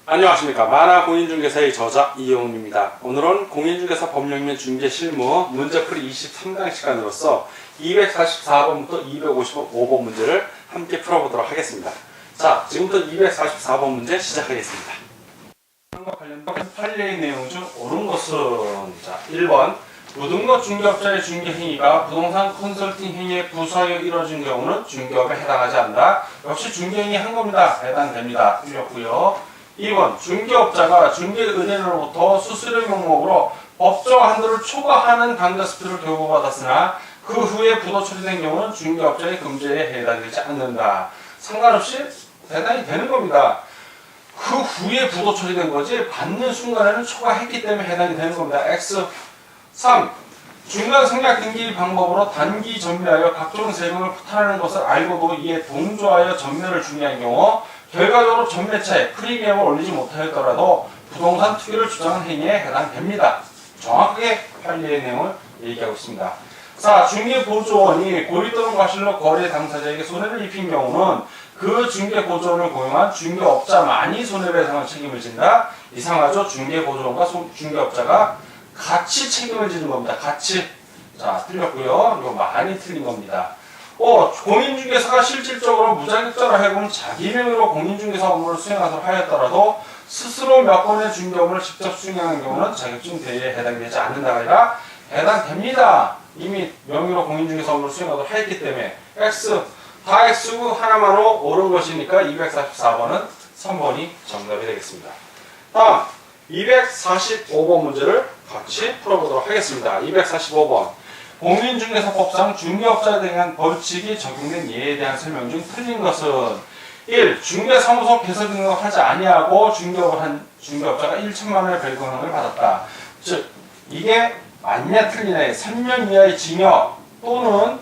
안녕하십니까. 만화공인중개사의 저자 이영훈입니다. 오늘은 공인중개사 법령면 중개실무 문제풀이 23강 시간으로서 244번부터 255번 문제를 함께 풀어보도록 하겠습니다. 자, 지금부터 244번 문제 시작하겠습니다. 관련된 판례의 내용 중 옳은 것은 자, 1번 무등록 중개업자의 중개행위가 부동산 컨설팅 행위에 부수하여 이루어진 경우는 중개업에 해당하지 않는다. 역시 중개행위 한 겁니다. 해당됩니다. 틀렸고요. 2번 중개업자가 중개은행으로부터 수수료 명목으로 법정 한도를 초과하는 강제수표를 교부받았으나 그 후에 부도 처리된 경우는 중개업자의 금지에 해당되지 않는다. 상관없이 해당이 되는 겁니다. 그 후에 부도 처리된 거지 받는 순간에는 초과했기 때문에 해당이 되는 겁니다. X 3. 중간 생략 등기 방법으로 단기 전매하여 각종 세금을 부탄하는 것을 알고도 이에 동조하여 전매를 중개한 경우 결과적으로 전매차에 프리미엄을 올리지 못하였더라도 부동산 투기를 주장한 행위에 해당됩니다. 정확하게 판례의 내용을 얘기하고 있습니다. 자, 중개보조원이 고의 또는 과실로 거래 당사자에게 손해를 입힌 경우는 그 중개보조원을 고용한 중개업자만이 손해배상을 책임을 진다. 이상하죠? 중개보조원과 중개업자가 같이 책임을 지는 겁니다. 같이. 자, 틀렸고요. 이거 많이 틀린 겁니다. 공인중개사가 실질적으로 무자격자로 하여금 자기 명의로 공인중개사 업무를 수행하도록 하였더라도 스스로 몇 번의 중개업무를 직접 수행하는 경우는 자격증 대회에 해당되지 않는다가 아니라 해당됩니다. 이미 명의로 공인중개사 업무를 수행하도록 하였기 때문에 X, 다 X고 하나만으로 옳은 것이니까 244번은 3번이 정답이 되겠습니다. 다음 245번 문제를 같이 풀어보도록 하겠습니다. 245번 공인중개사법상 중개업자에 대한 벌칙이 적용된 예에 대한 설명 중 틀린 것은 1. 중개사무소 개설 등록을 하지 아니하고 중개업을 한 중개업자가 1천만 원의 벌금형을 받았다. 즉 이게 맞냐 틀리냐 3년 이하의 징역 또는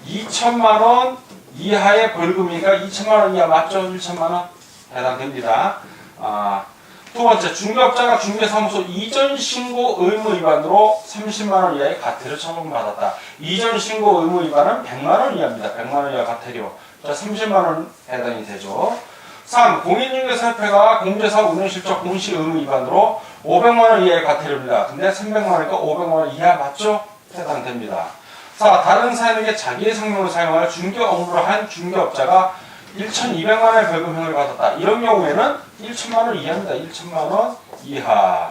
2천만 원 이하의 벌금이니까 2천만 원 이하 맞죠? 1천만 원 해당됩니다. 두 번째, 중개업자가 중개사무소 이전 신고 의무 위반으로 30만 원 이하의 과태료 처분받았다. 이전 신고 의무 위반은 100만 원 이하입니다. 100만 원 이하 과태료. 자, 30만 원 해당이 되죠. 3. 공인중개사협회가 공제사업 운영실적 공시 의무 위반으로 500만 원 이하의 과태료입니다. 근데 300만 원이니까 500만 원 이하 맞죠? 해당됩니다. 4. 다른 사람에게 자기의 성명을 사용하여 중개 업무를 한 중개업자가 1,200만 원의 벌금형을 받았다. 이런 경우에는 1천만 원 이하입니다. 1천만 원 이하.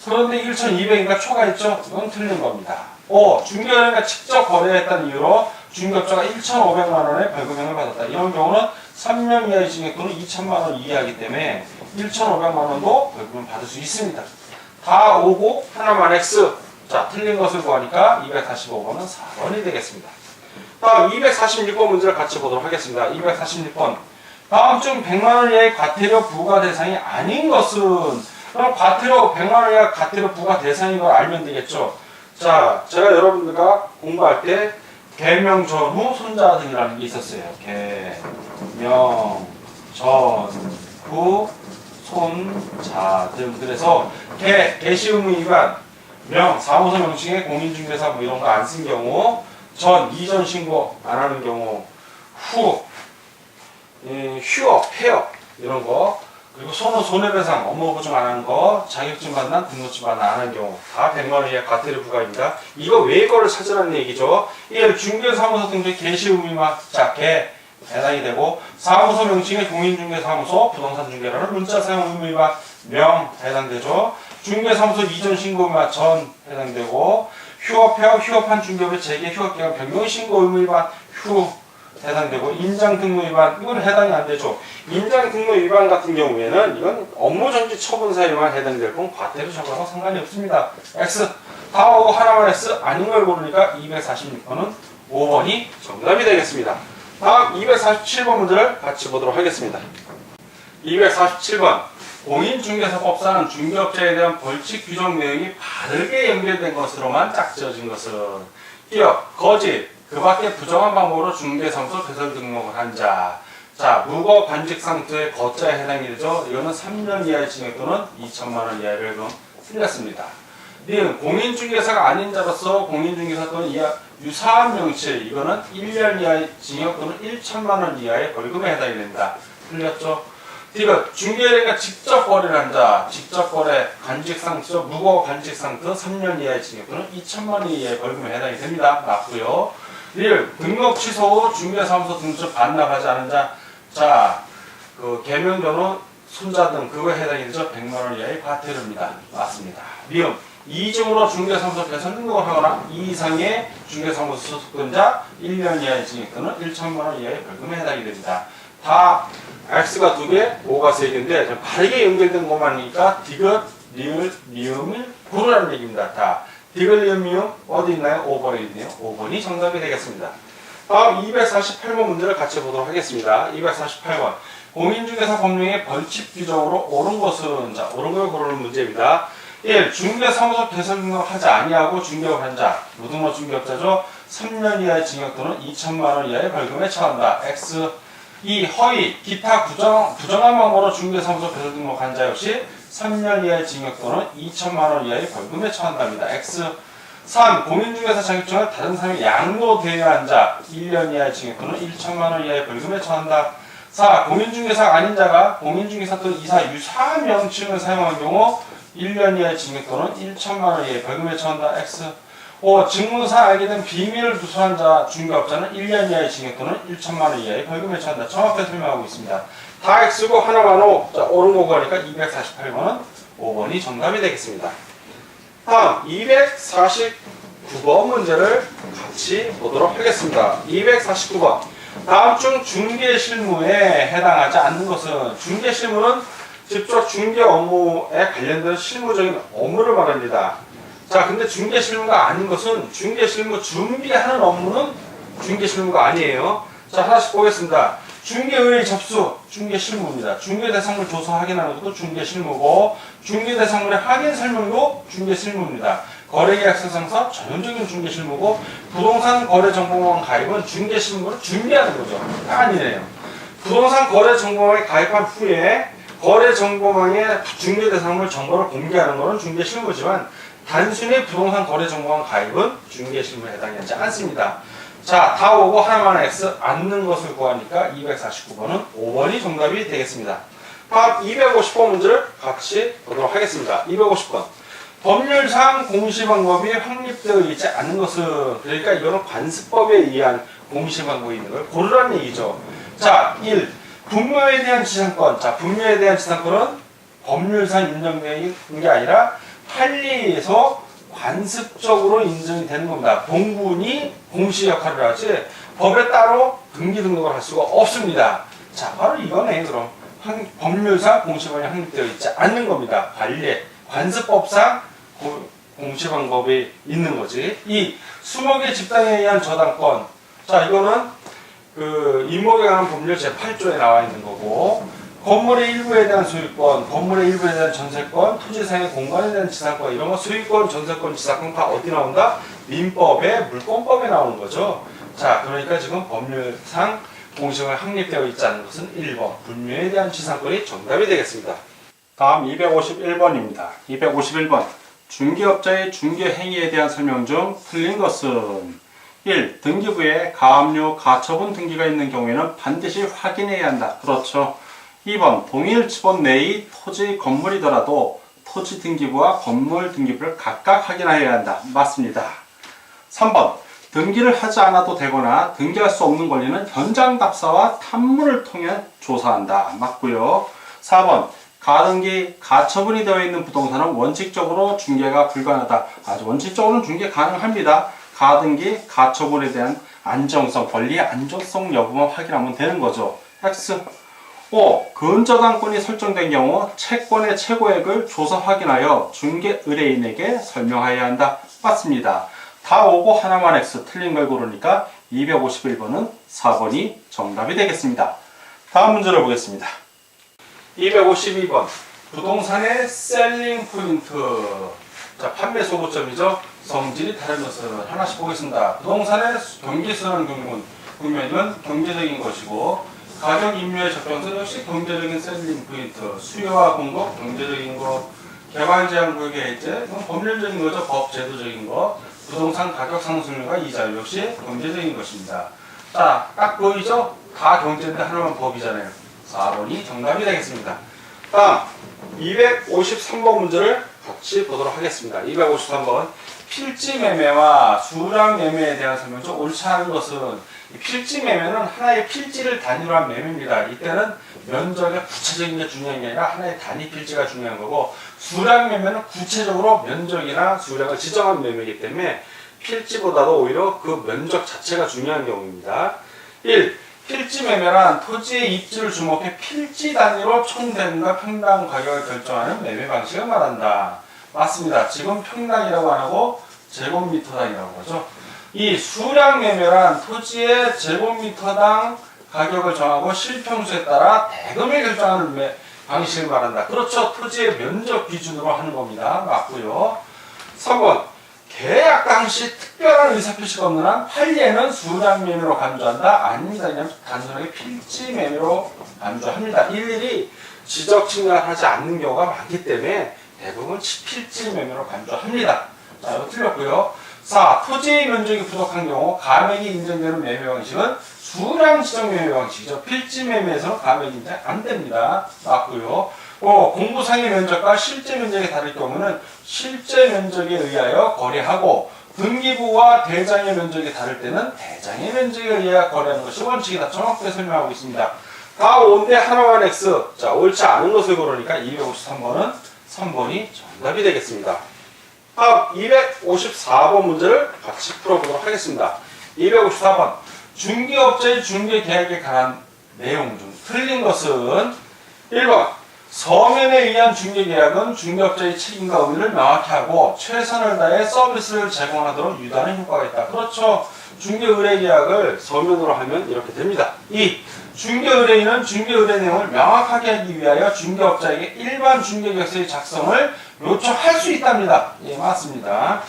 그런데 1,200인가 초과했죠? 이건 틀린 겁니다. 5. 중개은행과 직접 거래했다는 이유로 중개업자가 1,500만 원의 벌금형을 받았다. 이런 경우는 3년 이하의 징역 또는 2천만 원 이하이기 때문에 1,500만 원도 벌금을 받을 수 있습니다. 다 오고 하나만 X. 자, 틀린 것을 구하니까 245번은 4번이 되겠습니다. 다음 246번 문제를 같이 보도록 하겠습니다. 246번. 다음 중 100만원 이하의 과태료 부과 대상이 아닌 것은 그럼 과태료 100만원 이하 과태료 부과 대상인 걸 알면 되겠죠. 자, 제가 여러분들과 공부할 때 개명 전후 손자 등이라는 게 있었어요. 개명 전후 손자 등. 그래서 개시 의무 위반, 명 사무소 명칭에 공인중개사 뭐 이런 거 안 쓴 경우, 전, 이전 신고 안 하는 경우, 후, 휴업, 폐업, 이런 거, 그리고 손해배상, 업무 보증 안 하는 거, 자격증 반납, 등록증 반납 안 하는 경우, 다 100만 원 이하 과태료 부과입니다. 이거 외 거를 찾으라는 얘기죠. 1. 중개사무소 등록 개시 의무위반, 자, 개, 해당이 되고, 사무소 명칭의 공인중개사무소, 부동산 중개라는 문자 사용 의무위반, 명, 해당되죠. 중개사무소 이전 신고 의무위반, 전, 해당되고, 휴업, 폐업, 휴업한 중개업의 재개 휴업기간 변경 신고 의무 위반 휴 해당되고, 인장 등록 위반 이건 해당이 안 되죠. 인장 등록 위반 같은 경우에는 이건 업무 정지 처분 사유만 해당될 뿐 과태료 처분하고 상관이 없습니다. X 다 오고 하나만 X 아닌 걸 고르니까 246번은 5번이 정답이 되겠습니다. 다음 247번 문제를 같이 보도록 하겠습니다. 247번. 공인중개사법상 중개업자에 대한 벌칙 규정 내용이 바르게 연결된 것으로만 짝지어진 것은 기업, 거짓, 그 밖에 부정한 방법으로 중개사무소 개설 등록을 한 자. 자, 무거 관직 상투의 거자에 해당이 되죠. 이거는 3년 이하의 징역 또는 2천만 원 이하의 벌금. 틀렸습니다. 는 공인중개사가 아닌 자로서 공인중개사 또는 유사한 명칭, 이거는 1년 이하의 징역 또는 1천만 원 이하의 벌금에 해당이 됩니다. 틀렸죠? 디귿 중개인과 직접 거래를 한 자, 직접 거래, 간직상투, 무고 간직상투 3년 이하의 징역 또는 2천만 원 이하의 벌금에 해당이 됩니다. 맞고요. 1. 등록 취소 후 중개사무소 등록 반납하지 않은 자, 그 개명전후 손자 등 그거에 해당이 되죠. 100만 원 이하의 과태료입니다. 맞습니다. 미음 이중으로 중개사무소 개설 등록을 하거나 이 이상의 중개사무소 소속된 자 1년 이하의 징역 또는 1천만 원 이하의 벌금에 해당이 됩니다. 다 X가 2개, O가 3개인데 바르게 연결된 것만이니까 디귿, 리을, 미음을 고르라는 얘기입니다. 다 디귿, 리을, 미음 어디 있나요? 5번에 있네요. 5번이 정답이 되겠습니다. 다음 248번 문제를 같이 보도록 하겠습니다. 248번 공인중개사 법령의 벌칙 규정으로 옳은 것은 자, 옳은 걸 고르는 문제입니다. 1. 중개사무소 개설 등록을 하지 아니하고 중개업을 한 자, 무등록 중개업자죠. 3년 이하의 징역 또는 2천만 원 이하의 벌금에 처한다. X 2. 허위, 기타 부정한 방법으로 중개사무소 개설 등록한 자 역시 3년 이하의 징역 또는 2천만 원 이하의 벌금에 처한답니다. X 3. 공인중개사 자격증을 다른 사람이 양도대여한 자 1년 이하의 징역 또는 1천만 원 이하의 벌금에 처한다. 4. 공인중개사가 아닌 자가 공인중개사 또는 이사 유사 명칭을 사용한 경우 1년 이하의 징역 또는 1천만 원 이하의 벌금에 처한다. X 5. 직무상 알게 된 비밀을 누설한 자 중개업자는 1년 이하의 징역 또는 1천만 원 이하의 벌금에 처한다. 정확하게 설명하고 있습니다. 다 X고 하나만 O. 자, 옳은 거고 하니까 248번은 5번이 정답이 되겠습니다. 다음 249번 문제를 같이 보도록 하겠습니다. 249번 다음 중 중개 실무에 해당하지 않는 것은 중개 실무는 직접 중개 업무에 관련된 실무적인 업무를 말합니다. 자, 근데 중개 실무가 아닌 것은 중개 실무 준비하는 업무는 중개 실무가 아니에요. 자, 하나씩 보겠습니다. 중개의 접수, 중개 실무입니다. 중개 대상물 조사 확인하는 것도 중개 실무고, 중개 대상물의 확인 설명도 중개 실무입니다. 거래계약서 상서 전형적인 중개 실무고, 부동산 거래 정보망 가입은 중개 실무를 준비하는 거죠. 아니네요. 부동산 거래 정보망에 가입한 후에 거래 정보망에 중개 대상물 정보를 공개하는 것은 중개 실무지만 단순히 부동산 거래 정보망 가입은 중개 실무에 해당이 하지 않습니다. 자, 다 오고 하나만 X 않는 것을 구하니까 249번은 5번이 정답이 되겠습니다. 다음 250번 문제를 같이 보도록 하겠습니다. 250번. 법률상 공시방법이 확립되어 있지 않은 것은, 그러니까 이거는 관습법에 의한 공시방법이 있는 걸 고르라는 얘기죠. 자, 1. 분묘에 대한 지상권. 자, 분묘에 대한 지상권은 법률상 인정되는 게 아니라 판례에서 관습적으로 인정이 되는 겁니다. 본군이 공시 역할을 하지 법에 따로 등기 등록을 할 수가 없습니다. 자, 바로 이거네. 그럼 법률상 공시방법이 확립되어 있지 않는 겁니다. 관습법상 공시 방법이 있는 거지. 이 수목의 집단에 의한 저당권. 자, 이거는 그 임목에 관한 법률 제8조에 나와 있는 거고, 건물의 일부에 대한 소유권, 건물의 일부에 대한 전세권, 토지상의 공간에 대한 지상권, 이런 거 소유권, 전세권, 지상권 다 어디 나온다? 민법에, 물권법에 나오는 거죠. 자, 그러니까 지금 법률상 공시가 확립되어 있지 않은 것은 1번, 분묘에 대한 지상권이 정답이 되겠습니다. 다음 251번입니다. 251번. 중개업자의 중개행위에 대한 설명 중 틀린 것은 1. 등기부에 가압류, 가처분 등기가 있는 경우에는 반드시 확인해야 한다. 그렇죠. 2번. 동일 지번 내의 토지 건물이더라도 토지 등기부와 건물 등기부를 각각 확인해야 한다. 맞습니다. 3번. 등기를 하지 않아도 되거나 등기할 수 없는 권리는 현장 답사와 탐문을 통해 조사한다. 맞고요. 4번. 가등기, 가처분이 되어 있는 부동산은 원칙적으로 중개가 불가능하다. 아주 원칙적으로는 중개 가능합니다. 가등기, 가처분에 대한 안정성, 권리의 안정성 여부만 확인하면 되는 거죠. X. 5. 근저당권이 설정된 경우 채권의 최고액을 조사 확인하여 중개 의뢰인에게 설명해야 한다. 맞습니다. 다 오고 하나만 X 틀린 걸 고르니까 251번은 4번이 정답이 되겠습니다. 다음 문제를 보겠습니다. 252번. 부동산의 셀링 포인트. 자, 판매 소고점이죠. 성질이 다른 것은 하나씩 보겠습니다. 부동산의 경기선언 국면은 경제적인 것이고, 가격 인묘의 적정성 역시 경제적인 셀링 포인트. 수요와 공급 경제적인 거, 개발 제한 구역의 해제 이건 법률적인 거죠. 법 제도적인 거. 부동산 가격 상승률과 이자율 역시 경제적인 것입니다. 자, 딱 보이죠? 다 경제인데 하나만 법이잖아요. 4번이 정답이 되겠습니다. 다음 253번 문제를 같이 보도록 하겠습니다. 253번 필지 매매와 수량 매매에 대한 설명 좀 옳지 않은 것은 필지 매매는 하나의 필지를 단위로 한 매매입니다. 이때는 면적의 구체적인 게 중요한 게 아니라 하나의 단위 필지가 중요한 거고 수량 매매는 구체적으로 면적이나 수량을 지정한 매매이기 때문에 필지보다도 오히려 그 면적 자체가 중요한 경우입니다. 1. 필지 매매란 토지의 입지를 주목해 필지 단위로 총대금과 평당 가격을 결정하는 매매 방식을 말한다. 맞습니다. 지금 평당이라고 안 하고 제곱미터당이라고 하죠. 이 수량 매매란 토지의 제곱미터당 가격을 정하고 실평수에 따라 대금을 결정하는 방식을 말한다. 그렇죠. 토지의 면적 기준으로 하는 겁니다. 맞고요. 3번 계약 당시 특별한 의사표시가 없는 한 판례는 수량 매매로 간주한다. 아닙니다. 그냥 단순하게 필지 매매로 간주합니다. 일일이 지적 측량하지 않는 경우가 많기 때문에 대부분 필지 매매로 간주합니다. 자, 이거 틀렸고요. 4. 토지의 면적이 부족한 경우 가액이 인정되는 매매 방식은 수량 지정 매매 방식이죠. 필지 매매에서는 가액이 인정 안 됩니다. 맞고요. 공부상의 면적과 실제 면적이 다를 경우는 실제 면적에 의하여 거래하고 등기부와 대장의 면적이 다를 때는 대장의 면적에 의하여 거래하는 것이 원칙이다. 정확하게 설명하고 있습니다. 다 5인데 하나만 X. 자, 옳지 않은 것을 고르니까 253번은 3번이 정답이 되겠습니다. 다음 254번 문제를 같이 풀어보도록 하겠습니다. 254번 중개업자의 중개계약에 관한 내용 중 틀린 것은 1번 서면에 의한 중개계약은 중개업자의 책임과 의무를 명확히 하고 최선을 다해 서비스를 제공하도록 유도하는 효과가 있다. 그렇죠. 중개의뢰계약을 서면으로 하면 이렇게 됩니다. 2. 중개의뢰인은 중개의뢰 내용을 명확하게 하기 위하여 중개업자에게 일반 중개계약서의 작성을 요청할 수 있답니다. 예, 맞습니다.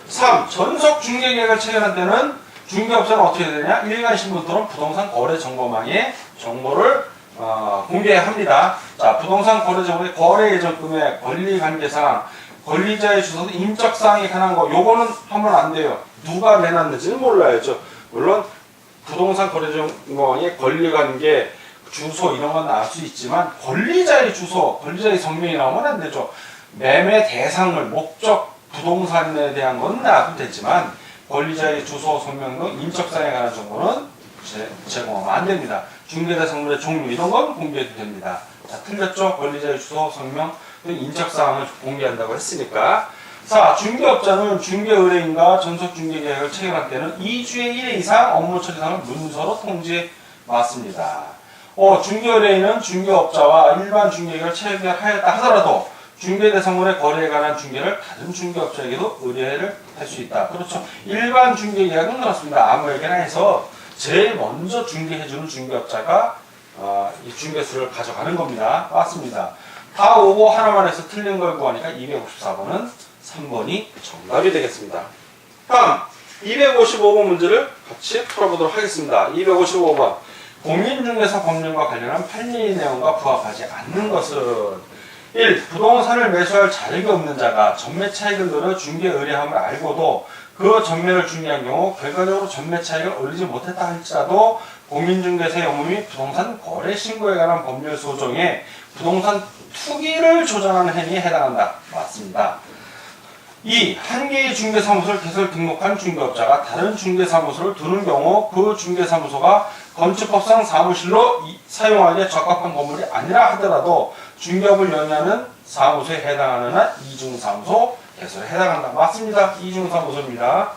3. 전속 중개계약을 체결한 때는 중개업자는 어떻게 해야 되냐? 일간신문 또는 부동산 거래 정보망에 정보를 공개해야 합니다. 자, 부동산 거래 정보의 거래 예정 금액, 권리 관계사항, 권리자의 주소, 인적사항에 관한 거, 요거는 하면 안 돼요. 누가 내놨는지는 몰라야죠. 물론 부동산 거래 정보망에 권리 관계, 주소 이런 건 나올 수 있지만 권리자의 주소, 권리자의 성명이 나오면 안 되죠. 매매 대상물, 목적, 부동산에 대한 건 나와도 되지만 권리자의 주소, 성명 등 인적사항에 관한 정보는 제공하면 안 됩니다. 중개대상물의 종류 이런 건 공개해도 됩니다. 자, 틀렸죠? 권리자의 주소, 성명 등 인적사항을 공개한다고 했으니까. 4. 중개업자는 중개의뢰인과 전속중개계약을 체결할 때는 2주의 1회 이상 업무 처리상을 문서로 통지 맞습니다. 중개의뢰인은 중개업자와 일반 중개계약을 체결하였다 하더라도 중개대상물의 거래에 관한 중개를 다른 중개업자에게도 의뢰를 할 수 있다. 그렇죠. 일반 중개계약은 그렇습니다. 아무에게나 해서 제일 먼저 중개해주는 중개업자가 이 중개수를 가져가는 겁니다. 맞습니다. 다 오고 하나만 해서 틀린 걸 구하니까 254번은 3번이 정답이 되겠습니다. 다음 255번 문제를 같이 풀어보도록 하겠습니다. 255번 공인중개사 법령과 관련한 판례의 내용과 부합하지 않는 것은 1. 부동산을 매수할 자격이 없는 자가 전매 차익을 노려 중개 의뢰함을 알고도 그 전매를 중개한 경우 결과적으로 전매 차익을 올리지 못했다 할지라도 공인중개사의 업무 및 부동산 거래 신고에 관한 법률 소정에 부동산 투기를 조장하는 행위에 해당한다. 맞습니다. 2. 한 개의 중개사무소를 개설 등록한 중개업자가 다른 중개사무소를 두는 경우 그 중개사무소가 건축법상 사무실로 사용하기에 적합한 건물이 아니라 하더라도 중개업을 영위하는 사무소에 해당하는 한 이중사무소 개설에 해당한다. 맞습니다. 이중사무소입니다.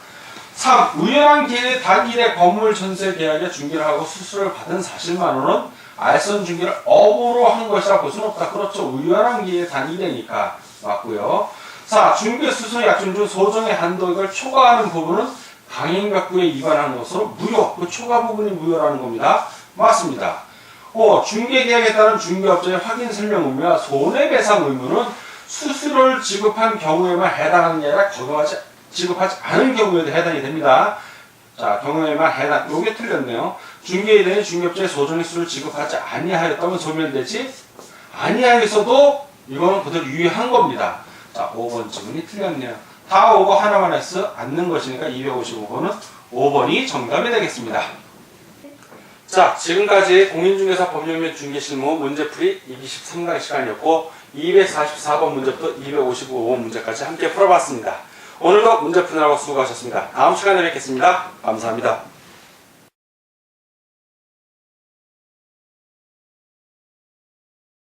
3. 우연한 기회에 단일의 건물 전세 계약에 중개를 하고 수수료를 받은 사실만으로는 알선 중개를 업으로 한 것이라 볼 수는 없다. 그렇죠. 우연한 기회에 단일이니까 맞고요. 4. 중개 수수 약정 중 소정의 한도액을 초과하는 부분은 강행각부에 위반하는 것으로 무효. 그 초과 부분이 무효라는 겁니다. 맞습니다. 중개계약에 따른 중개업자의 확인 설명 의무와 손해배상 의무는 수수료를 지급한 경우에만 해당하는 게 아니라 지급하지 않은 경우에도 해당이 됩니다. 자, 경우에만 해당. 요게 틀렸네요. 중개에 대해 중개업자의 소정의 수를 지급하지 아니하였다면 소멸되지 아니하였어도 이거는 그대로 유효한 겁니다. 자, 5번 질문이 틀렸네요. 다 오고 하나만 해서 않는 것이니까 255번은 5번이 정답이 되겠습니다. 자, 지금까지 공인중개사 법령 및 중개실무 문제풀이 23강 시간이었고 244번 문제부터 255번 문제까지 함께 풀어봤습니다. 오늘도 문제 푸느라고 수고하셨습니다. 다음 시간에 뵙겠습니다. 감사합니다.